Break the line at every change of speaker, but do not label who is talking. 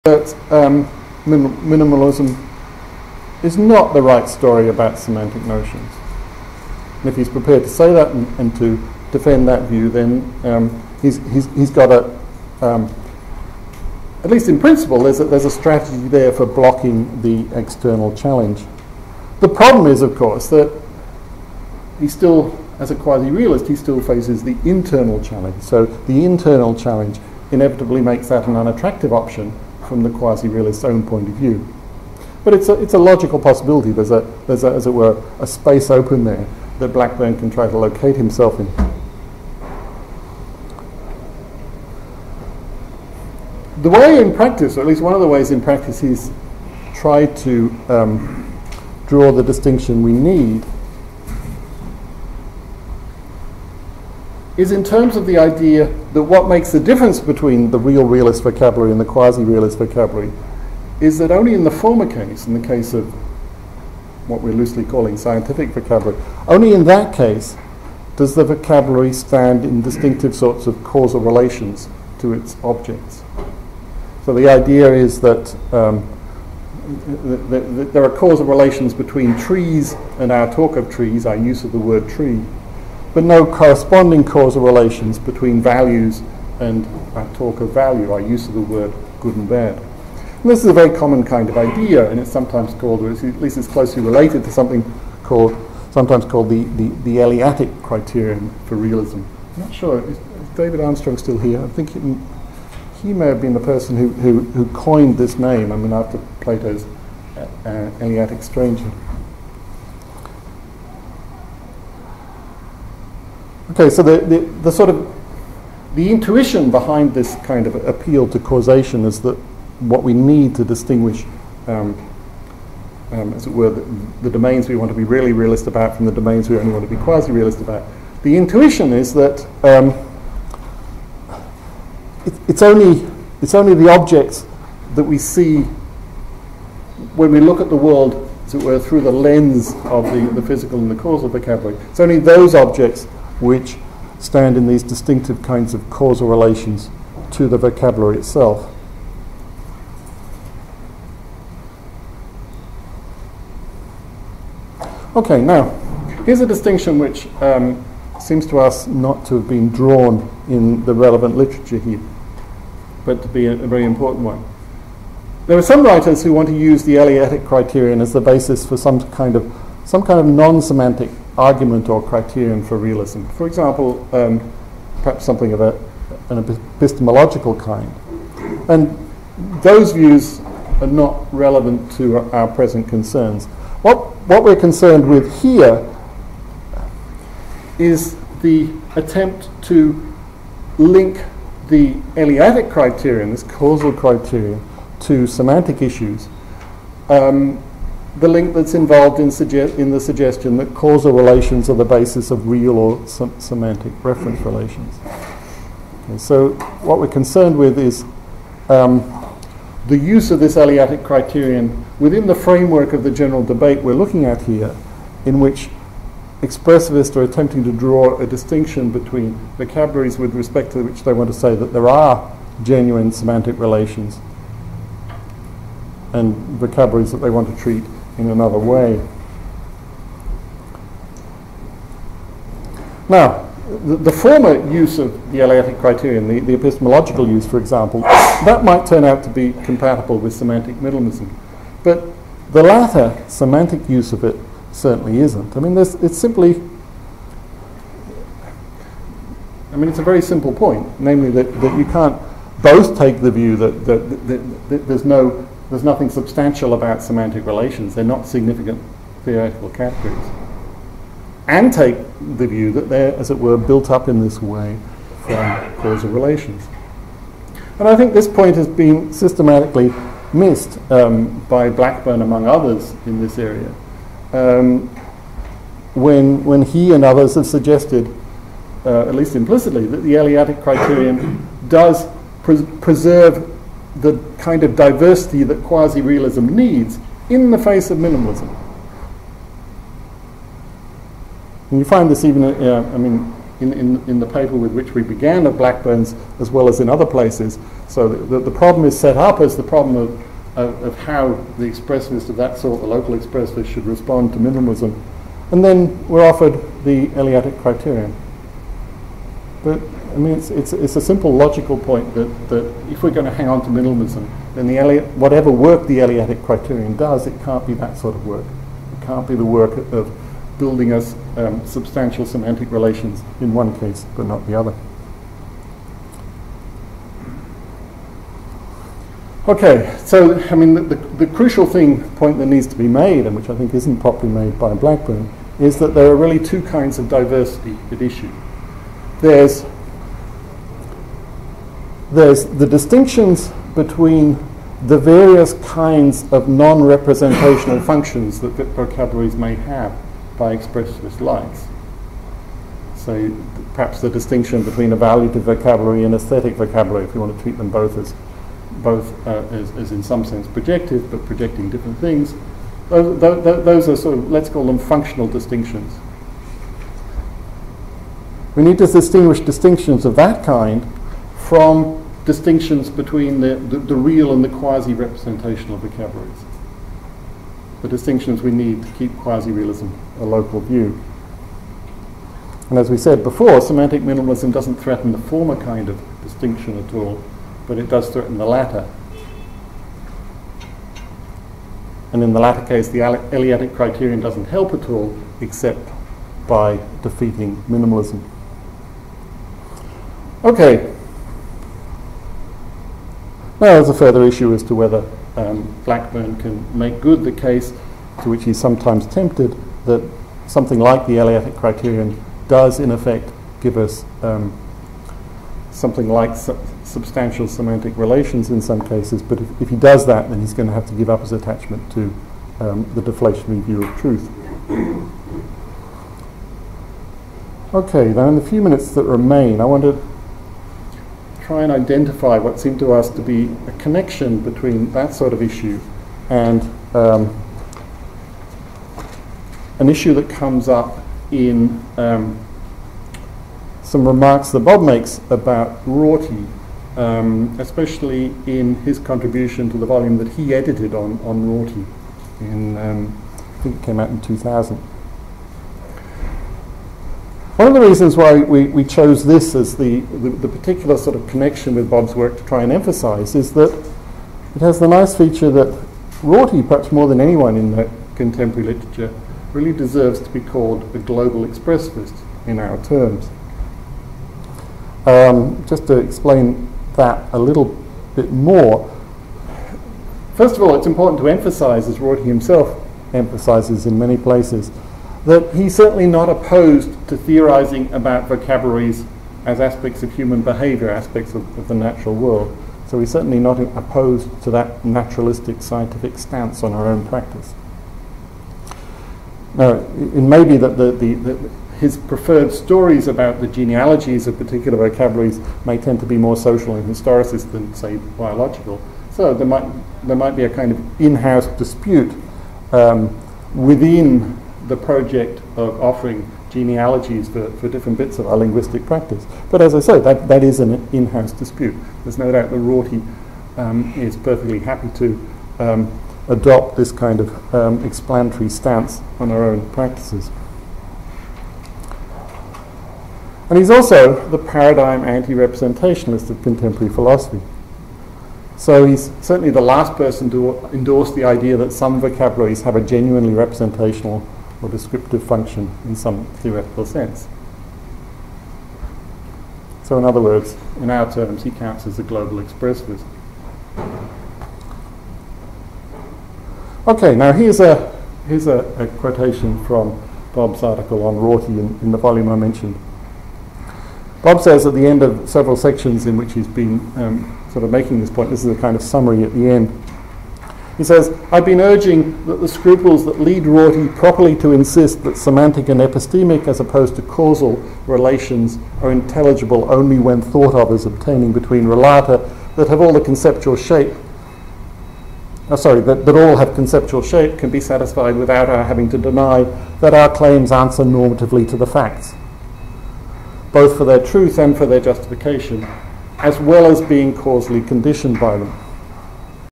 that minimalism is not the right story about semantic notions. And if he's prepared to say that and to defend that view, then he's got a, at least in principle, there's a strategy there for blocking the external challenge. The problem is, of course, that he still, as a quasi-realist, he still faces the internal challenge. So the internal challenge inevitably makes that an unattractive option from the quasi-realist's own point of view. But it's a logical possibility. There's as it were, a space open there that Blackburn can try to locate himself in. The way in practice, or at least one of the ways in practice, he's tried to draw the distinction we need is in terms of the idea that what makes the difference between the real realist vocabulary and the quasi-realist vocabulary is that only in the former case, in the case of what we're loosely calling scientific vocabulary, only in that case does the vocabulary stand in distinctive sorts of causal relations to its objects. So the idea is that there are causal relations between trees and our talk of trees, our use of the word tree, but no corresponding causal relations between values and our talk of value, our use of the word good and bad. And this is a very common kind of idea, and it's sometimes called, or at least it's closely related to something sometimes called the Eliatic criterion for realism. I'm not sure, is David Armstrong still here? I think he may have been the person who coined this name, I mean, after Plato's Eleatic stranger. Okay, so the sort of the intuition behind this kind of appeal to causation is that what we need to distinguish, as it were, the domains we want to be really realist about from the domains we only want to be quasi-realist about. The intuition is that it's only the objects that we see when we look at the world, as it were, through the lens of the physical and the causal vocabulary. It's only those objects which stand in these distinctive kinds of causal relations to the vocabulary itself. Okay, now, here's a distinction which seems to us not to have been drawn in the relevant literature here, but to be a very important one. There are some writers who want to use the Eliatic criterion as the basis for some kind of non-semantic argument or criterion for realism. For example, perhaps something of an epistemological kind. And those views are not relevant to our present concerns. What we're concerned with here is the attempt to link the Eliatic criterion, this causal criterion, to semantic issues. The link that's involved in the suggestion that causal relations are the basis of real or semantic reference relations. Okay, so what we're concerned with is the use of this Eliatic criterion within the framework of the general debate we're looking at here, in which expressivists are attempting to draw a distinction between vocabularies with respect to which they want to say that there are genuine semantic relations and vocabularies that they want to treat in another way. Now, the former use of the Eliatic criterion, the epistemological use, for example, that might turn out to be compatible with semantic minimalism. But the latter, semantic use of it, certainly isn't. I mean, it's a very simple point, namely that you can't both take the view that there's nothing substantial about semantic relations, they're not significant theoretical categories, and take the view that they're, as it were, built up in this way from causal relations. And I think this point has been systematically missed by Blackburn, among others, in this area, when he and others have suggested, at least implicitly, that the Eliatic criterion does preserve the kind of diversity that quasi-realism needs in the face of minimalism. And you find this even, in the paper with which we began of Blackburn's, as well as in other places. So the problem is set up as the problem of how the expressivist of that sort, the local expressivist, should respond to minimalism. And then we're offered the Eleatic criterion. But I mean, it's a simple logical point that if we're going to hang on to minimalism, then whatever work the Eleatic criterion does, it can't be that sort of work. It can't be the work of building us substantial semantic relations in one case, but not the other. Okay, so I mean, the crucial point that needs to be made, and which I think isn't properly made by Blackburn, is that there are really two kinds of diversity at issue. There's the distinctions between the various kinds of non-representational functions that vocabularies may have by expressivist lights. So perhaps the distinction between evaluative vocabulary and aesthetic vocabulary, if you want to treat them both as in some sense projective, but projecting different things. Those are sort of, let's call them functional distinctions. We need to distinguish distinctions of that kind from distinctions between the real and the quasi-representational vocabularies. The distinctions we need to keep quasi-realism a local view. And as we said before, semantic minimalism doesn't threaten the former kind of distinction at all, but it does threaten the latter. And in the latter case, the Eleatic criterion doesn't help at all, except by defeating minimalism. Okay. Now there's a further issue as to whether Blackburn can make good the case to which he's sometimes tempted, that something like the Eleatic criterion does in effect give us something like substantial semantic relations in some cases, but if he does that, then he's going to have to give up his attachment to the deflationary view of truth. Okay, now in the few minutes that remain, I want to try and identify what seemed to us to be a connection between that sort of issue and an issue that comes up in some remarks that Bob makes about Rorty, especially in his contribution to the volume that he edited on Rorty. I think it came out in 2000. One of the reasons why we chose this as the particular sort of connection with Bob's work to try and emphasize is that it has the nice feature that Rorty, perhaps more than anyone in the contemporary literature, really deserves to be called a global expressivist in our terms. Just to explain that a little bit more, first of all, it's important to emphasize, as Rorty himself emphasizes in many places, that he's certainly not opposed to theorizing about vocabularies as aspects of human behavior, aspects of the natural world. So he's certainly not opposed to that naturalistic scientific stance on our own practice. Now, it may be that his preferred stories about the genealogies of particular vocabularies may tend to be more social and historicist than, say, biological. So there might be a kind of in-house dispute within the project of offering genealogies for different bits of our linguistic practice. But as I say, that is an in-house dispute. There's no doubt that Rorty is perfectly happy to adopt this kind of explanatory stance on our own practices. And he's also the paradigm anti-representationalist of contemporary philosophy. So he's certainly the last person to endorse the idea that some vocabularies have a genuinely representational or descriptive function in some theoretical sense. So in other words, in our terms, he counts as a global expressivist. Okay, now here's a quotation from Bob's article on Rorty in the volume I mentioned. Bob says at the end of several sections in which he's been sort of making this point, this is a kind of summary at the end. He says, I've been urging that the scruples that lead Rorty properly to insist that semantic and epistemic as opposed to causal relations are intelligible only when thought of as obtaining between relata that have all the conceptual shape, that all have conceptual shape can be satisfied without our having to deny that our claims answer normatively to the facts. both for their truth and for their justification, as well as being causally conditioned by them.